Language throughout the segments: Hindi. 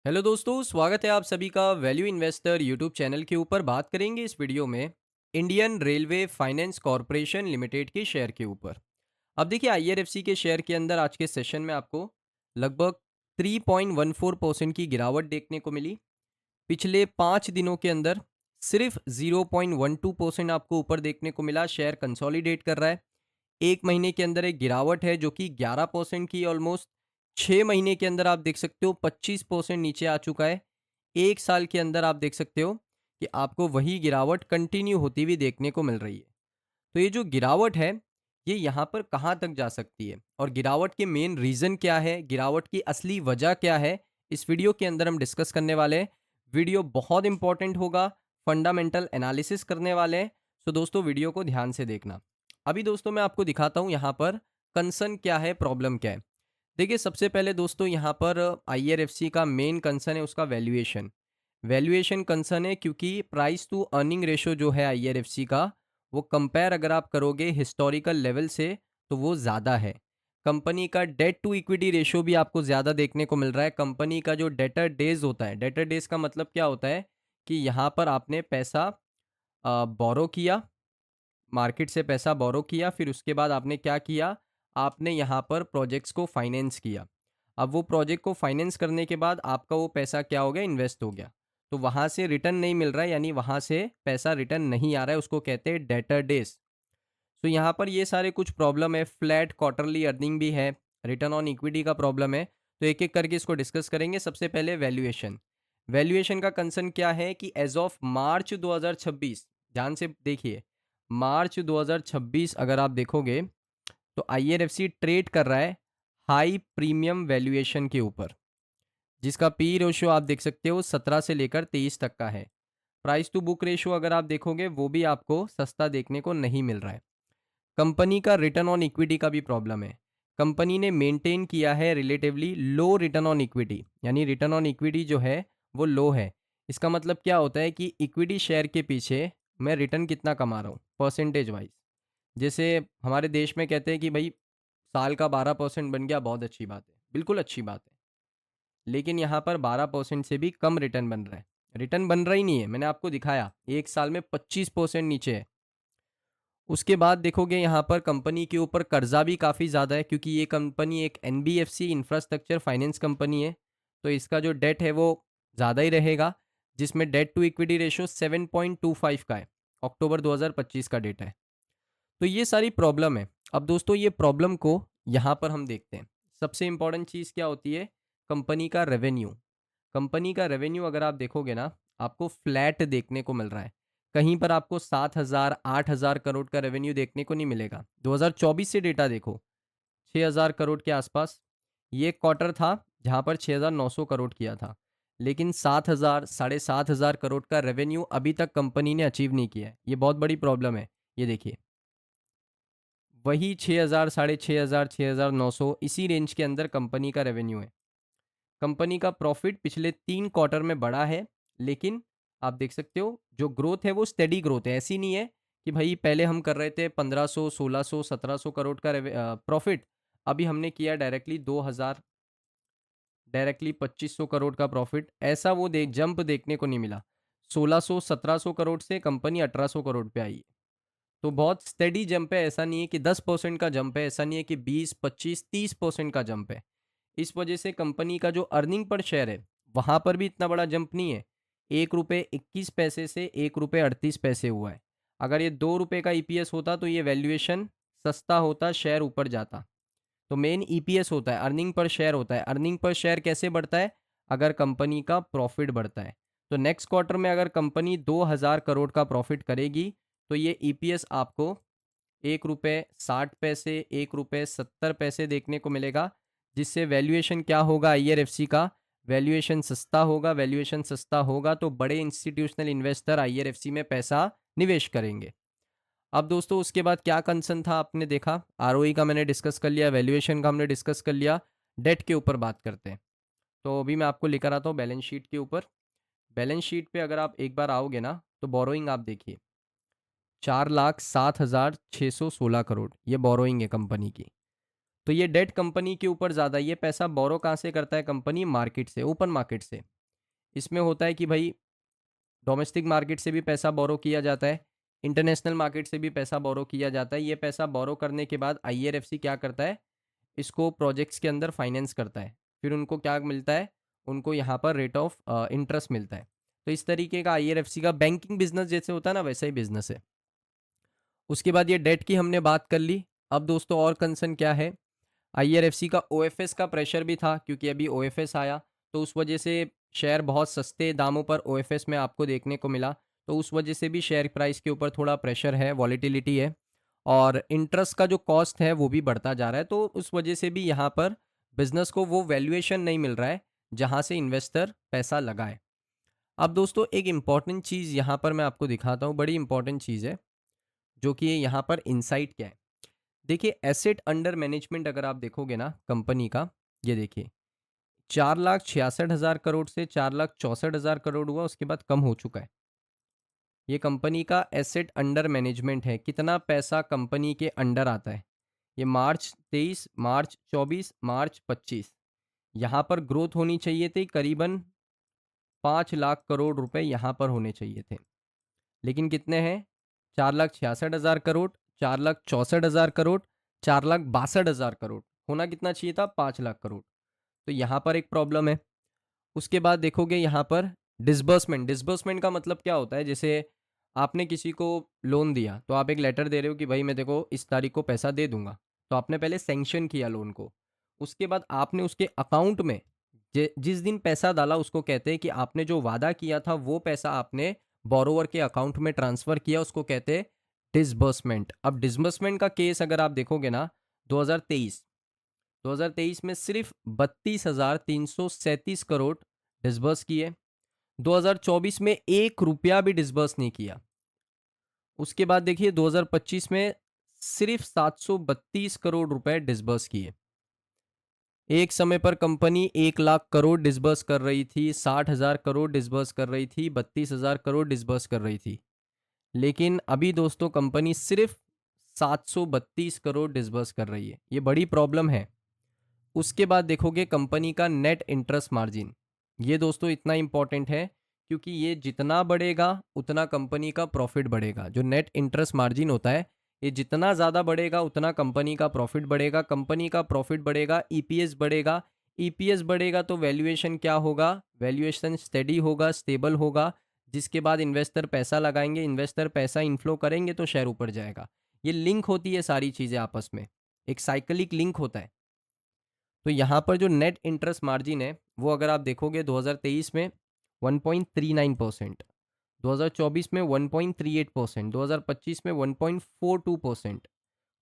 हेलो दोस्तों, स्वागत है आप सभी का वैल्यू इन्वेस्टर यूट्यूब चैनल के ऊपर। बात करेंगे इस वीडियो में Indian railway finance corporation limited के शेयर के ऊपर। अब देखिए, आईआरएफसी के शेयर के अंदर आज के सेशन में आपको लगभग 3.14% की गिरावट देखने को मिली। पिछले 5 दिनों के अंदर सिर्फ 0.12% आपको ऊपर देखने को मिला। शेयर कंसोलिडेट कर रहा है। एक महीने के अंदर एक गिरावट है जो कि 11% की ऑलमोस्ट। 6 महीने के अंदर आप देख सकते हो 25% नीचे आ चुका है। एक साल के अंदर आप देख सकते हो कि आपको वही गिरावट कंटिन्यू होती हुई देखने को मिल रही है। तो ये जो गिरावट है, ये यहाँ पर कहाँ तक जा सकती है और गिरावट के मेन रीज़न क्या है, गिरावट की असली वजह क्या है, इस वीडियो के अंदर हम डिस्कस करने वाले हैं। वीडियो बहुत इंपॉर्टेंट होगा, फंडामेंटल एनालिसिस करने वाले हैं। सो दोस्तों, वीडियो को ध्यान से देखना। अभी दोस्तों मैं आपको दिखाता हूँ यहाँ पर कंसर्न क्या है, प्रॉब्लम क्या है। देखिए, सबसे पहले दोस्तों यहाँ पर आईआरएफसी का मेन कंसर्न है उसका वैल्यूएशन। वैल्यूएशन कंसर्न है क्योंकि प्राइस टू अर्निंग रेशो जो है आईआरएफसी का, वो कंपेयर अगर आप करोगे हिस्टोरिकल लेवल से तो वो ज़्यादा है। कंपनी का डेट टू इक्विटी रेशो भी आपको ज़्यादा देखने को मिल रहा है। कंपनी का जो डेटर डेज होता है, डेटर डेज का मतलब क्या होता है कि यहाँ पर आपने पैसा बोरो किया, मार्केट से पैसा बोरो किया, फिर उसके बाद आपने क्या किया, आपने यहाँ पर प्रोजेक्ट्स को फाइनेंस किया। अब वो प्रोजेक्ट को फाइनेंस करने के बाद आपका वो पैसा क्या हो गया, इन्वेस्ट हो गया। तो वहाँ से रिटर्न नहीं मिल रहा है, यानी वहाँ से पैसा रिटर्न नहीं आ रहा है, उसको कहते हैं डेटर डेज। तो यहाँ पर ये सारे कुछ प्रॉब्लम है। फ्लैट क्वार्टरली अर्निंग भी है, रिटर्न ऑन इक्विटी का प्रॉब्लम है। तो एक एक करके इसको डिस्कस करेंगे। सबसे पहले वैल्यूएशन। वैल्यूएशन का कंसर्न क्या है कि एज ऑफ मार्च 2026, ध्यान से देखिए, मार्च 2026 अगर आप देखोगे तो आईआरएफसी ट्रेड कर रहा है हाई प्रीमियम वैल्यूएशन के ऊपर, जिसका पी रेशियो आप देख सकते हो 17 से लेकर 23 तक का है। प्राइस टू बुक रेशियो अगर आप देखोगे वो भी आपको सस्ता देखने को नहीं मिल रहा है। कंपनी का रिटर्न ऑन इक्विटी का भी प्रॉब्लम है। कंपनी ने मेंटेन किया है relatively low return on equity, यानी रिटर्न ऑन इक्विटी जो है वो लो है। इसका मतलब क्या होता है कि इक्विटी शेयर के पीछे मैं रिटर्न कितना कमा रहा हूँ परसेंटेज वाइज। जैसे हमारे देश में कहते हैं कि भाई साल का 12% बन गया, बहुत अच्छी बात है, बिल्कुल अच्छी बात है। लेकिन यहाँ पर 12% से भी कम रिटर्न बन रहा है। रिटर्न बन रहा ही नहीं है, मैंने आपको दिखाया एक साल में 25% नीचे है। उसके बाद देखोगे यहाँ पर कंपनी के ऊपर कर्जा भी काफ़ी ज़्यादा है, क्योंकि ये कंपनी एक एनबीएफसी इंफ्रास्ट्रक्चर फाइनेंस कंपनी है। तो इसका जो डेट है वो ज़्यादा ही रहेगा, जिसमें डेट टू इक्विटी रेशियो 7.25 का है। अक्टूबर 2025 का डेटा है। तो ये सारी प्रॉब्लम है। अब दोस्तों, ये प्रॉब्लम को यहाँ पर हम देखते हैं। सबसे इंपॉर्टेंट चीज़ क्या होती है, कंपनी का रेवेन्यू। कंपनी का रेवेन्यू अगर आप देखोगे ना, आपको फ्लैट देखने को मिल रहा है। कहीं पर आपको 7,000 8,000 करोड़ का रेवेन्यू देखने को नहीं मिलेगा। 2024 से डेटा देखो, 6,000 करोड़ के आसपास। ये क्वार्टर था जहाँ पर 6,900 करोड़ किया था। लेकिन 7,000 7,500 करोड़ का रेवेन्यू अभी तक कंपनी ने अचीव नहीं किया है। ये बहुत बड़ी प्रॉब्लम है। ये देखिए, वही 6,000 6,500 6,900 इसी रेंज के अंदर कंपनी का रेवेन्यू है। कंपनी का प्रॉफिट पिछले 3 क्वार्टर में बढ़ा है, लेकिन आप देख सकते हो जो ग्रोथ है वो स्टेडी ग्रोथ है। ऐसी नहीं है कि भाई पहले हम कर रहे थे 1500 1600 1700 करोड़ का प्रॉफिट, अभी हमने किया डायरेक्टली 2000, डायरेक्टली 2500 करोड़ का प्रॉफिट। ऐसा वो जंप देखने को नहीं मिला। 1600 1700 करोड़ से कंपनी 1800 करोड़ पे आई है। तो बहुत स्टेडी जंप है। ऐसा नहीं है कि 10% का जंप है, ऐसा नहीं है कि 20 25 30% का जंप है। इस वजह से कंपनी का जो अर्निंग पर शेयर है वहाँ पर भी इतना बड़ा जंप नहीं है। 1 रुपये 21 पैसे से 1 रुपये 38 पैसे हुआ है। अगर ये 2 रुपये का ईपीएस होता तो ये वैल्यूएशन सस्ता होता, शेयर ऊपर जाता। तो मेन ईपीएस होता है, अर्निंग पर शेयर होता है। अर्निंग पर शेयर कैसे बढ़ता है, अगर कंपनी का प्रॉफिट बढ़ता है। तो नेक्स्ट क्वार्टर में अगर कंपनी 2,000 करोड़ का प्रॉफिट करेगी तो ये ईपीएस आपको 1 रुपये 60 पैसे 1 रुपये 70 पैसे देखने को मिलेगा। जिससे वैल्यूएशन क्या होगा, आईआरएफसी का वैल्यूएशन सस्ता होगा। वैल्यूएशन सस्ता होगा तो बड़े इंस्टीट्यूशनल इन्वेस्टर आईआरएफसी में पैसा निवेश करेंगे। अब दोस्तों, उसके बाद क्या कंसर्न था आपने देखा, आरओई का मैंने डिस्कस कर लिया, वैल्यूएशन का हमने डिस्कस कर लिया। डेट के ऊपर बात करते हैं। तो अभी मैं आपको लेकर आता हूँ बैलेंस शीट के ऊपर। बैलेंस शीट पे अगर आप एक बार आओगे ना, तो बोरोइंग आप देखिए, 4,07,616 करोड़ ये बोरोइंग है कंपनी की। तो ये डेट कंपनी के ऊपर ज़्यादा। ये पैसा बोरो कहाँ से करता है कंपनी, मार्केट से, ओपन मार्केट से। इसमें होता है कि भाई डोमेस्टिक मार्केट से भी पैसा बोरो किया जाता है, इंटरनेशनल मार्केट से भी पैसा बोरो किया जाता है। ये पैसा बोरो करने के बाद आईआरएफसी क्या करता है, इसको प्रोजेक्ट्स के अंदर फाइनेंस करता है। फिर उनको क्या मिलता है, उनको यहाँ पर रेट ऑफ इंटरेस्ट मिलता है। तो इस तरीके का आईआरएफसी का बैंकिंग बिजनेस जैसे होता है ना, वैसा ही बिजनेस है। उसके बाद ये डेट की हमने बात कर ली। अब दोस्तों और कंसर्न क्या है, आईआरएफसी का ओएफएस का प्रेशर भी था, क्योंकि अभी ओएफएस आया तो उस वजह से शेयर बहुत सस्ते दामों पर ओएफएस में आपको देखने को मिला। तो उस वजह से भी शेयर प्राइस के ऊपर थोड़ा प्रेशर है, वॉलीटिलिटी है, और इंटरेस्ट का जो कॉस्ट है वो भी बढ़ता जा रहा है। तो उस वजह से भी यहाँ पर बिजनेस को वो वैल्यूएशन नहीं मिल रहा है जहाँ से इन्वेस्टर पैसा लगाए। अब दोस्तों एक इम्पॉर्टेंट चीज़ यहाँ पर मैं आपको दिखाता हूँ, बड़ी इंपॉर्टेंट चीज़ है, जो कि यहाँ पर इनसाइट क्या है। देखिए एसेट अंडर मैनेजमेंट अगर आप देखोगे ना कंपनी का, ये देखिए 4,66,000 करोड़ से 4,64,000 करोड़ हुआ, उसके बाद कम हो चुका है। ये कंपनी का एसेट अंडर मैनेजमेंट है, कितना पैसा कंपनी के अंडर आता है। ये मार्च 23, मार्च 24, मार्च 25, यहाँ पर ग्रोथ होनी चाहिए थी, करीबन 5 लाख करोड़ रुपए यहाँ पर होने चाहिए थे, लेकिन कितने हैं, 4,66,000 करोड़, 4,64,000 करोड़, 4,62,000 करोड़। होना कितना चाहिए था, 5 लाख करोड़। तो यहाँ पर एक प्रॉब्लम है। उसके बाद देखोगे यहाँ पर डिसबर्समेंट, डिसबर्समेंट का मतलब क्या होता है, जैसे आपने किसी को लोन दिया तो आप एक लेटर दे रहे हो कि भाई मैं देखो इस तारीख को पैसा दे दूंगा। तो आपने पहले सैंक्शन किया लोन को, उसके बाद आपने उसके अकाउंट में जिस दिन पैसा डाला उसको कहते हैं कि आपने जो वादा किया था वो पैसा आपने बोरोवर के अकाउंट में ट्रांसफर किया, उसको कहते हैं डिसबर्समेंट। अब डिसबर्समेंट का केस अगर आप देखोगे ना, 2023 2023 में सिर्फ 32,337 करोड़ डिसबर्स किए। 2024 में 1 रुपया भी डिसबर्स नहीं किया। उसके बाद देखिए 2025 में सिर्फ 732 करोड़ रुपए डिसबर्स किए। एक समय पर कंपनी 1 लाख करोड़ डिसबर्स कर रही थी, 60,000 करोड़ डिसबर्स कर रही थी, 32,000 करोड़ डिसबर्स कर रही थी। लेकिन अभी दोस्तों कंपनी सिर्फ 732 करोड़ डिसबर्स कर रही है। ये बड़ी प्रॉब्लम है। उसके बाद देखोगे कंपनी का नेट इंटरेस्ट मार्जिन, ये दोस्तों इतना इंपॉर्टेंट है, क्योंकि ये जितना बढ़ेगा उतना कंपनी का प्रॉफिट बढ़ेगा। जो नेट इंटरेस्ट मार्जिन होता है, ये जितना ज़्यादा बढ़ेगा उतना कंपनी का प्रॉफिट बढ़ेगा, कंपनी का प्रॉफिट बढ़ेगा, ईपीएस बढ़ेगा, ईपीएस बढ़ेगा तो वैल्यूएशन क्या होगा, वैल्यूएशन स्टेडी होगा, स्टेबल होगा, जिसके बाद इन्वेस्टर पैसा लगाएंगे, इन्वेस्टर पैसा इनफ्लो करेंगे तो शेयर ऊपर जाएगा। ये लिंक होती है सारी चीज़ें आपस में, एक साइकिलिक लिंक होता है। तो यहाँ पर जो नेट इंटरेस्ट मार्जिन है वो अगर आप देखोगे 2023 में 1.39%, 2024 में 1.38%, 2025 में 1.42%।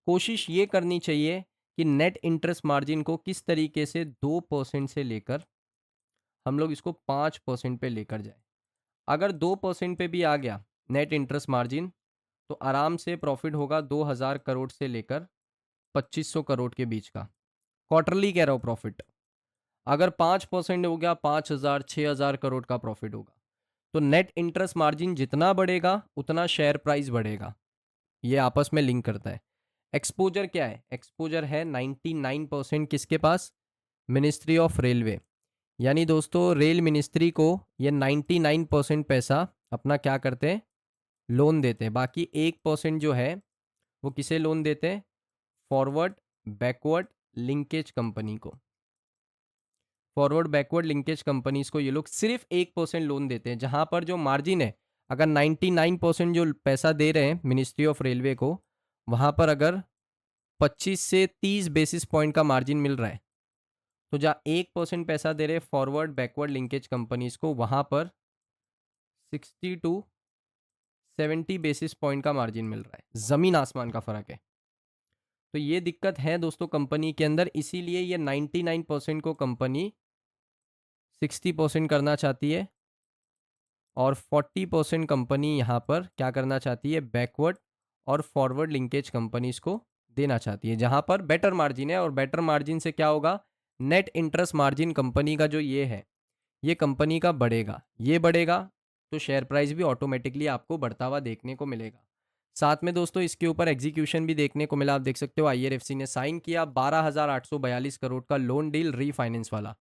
कोशिश ये करनी चाहिए कि नेट इंटरेस्ट मार्जिन को किस तरीके से 2% से लेकर हम लोग इसको 5% पे लेकर जाए। अगर 2% पे भी आ गया नेट इंटरेस्ट मार्जिन, तो आराम से प्रॉफिट होगा 2,000 करोड़ से लेकर 2,500 करोड़ के बीच का, क्वार्टरली कह रहा हूँ प्रॉफिट। अगर 5% हो गया, 5,000 6,000 करोड़ का प्रॉफिट होगा। तो नेट इंटरेस्ट मार्जिन जितना बढ़ेगा उतना शेयर प्राइस बढ़ेगा, ये आपस में लिंक करता है। एक्सपोजर क्या है, एक्सपोजर है 99% किसके पास, मिनिस्ट्री ऑफ रेलवे। यानी दोस्तों रेल मिनिस्ट्री को ये 99% पैसा अपना क्या करते हैं, लोन देते हैं। बाकी 1% जो है वो किसे लोन देते हैं, फॉरवर्ड बैकवर्ड लिंकेज कंपनी को। फॉरवर्ड बैकवर्ड लिंकेज कंपनीज को ये लोग सिर्फ 1% लोन देते हैं, जहां पर जो मार्जिन है, अगर 99% जो पैसा दे रहे हैं मिनिस्ट्री ऑफ रेलवे को, वहां पर अगर 25 से 30 बेसिस पॉइंट का मार्जिन मिल रहा है, तो जहाँ 1% पैसा दे रहे फॉरवर्ड बैकवर्ड लिंकेज कंपनीज को, वहां पर 60 टू 70 बेसिस पॉइंट का मार्जिन मिल रहा है। जमीन आसमान का फर्क है। तो ये दिक्कत है दोस्तों कंपनी के अंदर, इसीलिए ये 99% को कंपनी 60% करना चाहती है, और 40% कंपनी यहाँ पर क्या करना चाहती है, बैकवर्ड और फॉरवर्ड लिंकेज कंपनीज को देना चाहती है, जहाँ पर बेटर मार्जिन है। और बेटर मार्जिन से क्या होगा, नेट इंटरेस्ट मार्जिन कंपनी का जो ये है, ये कंपनी का बढ़ेगा, ये बढ़ेगा तो शेयर प्राइस भी ऑटोमेटिकली आपको बढ़ता हुआ देखने को मिलेगा। साथ में दोस्तों इसके ऊपर एग्जीक्यूशन भी देखने को मिला। आप देख सकते हो आईआरएफसी ने साइन किया 12,842 करोड़ का लोन डील रीफाइनेंस वाला।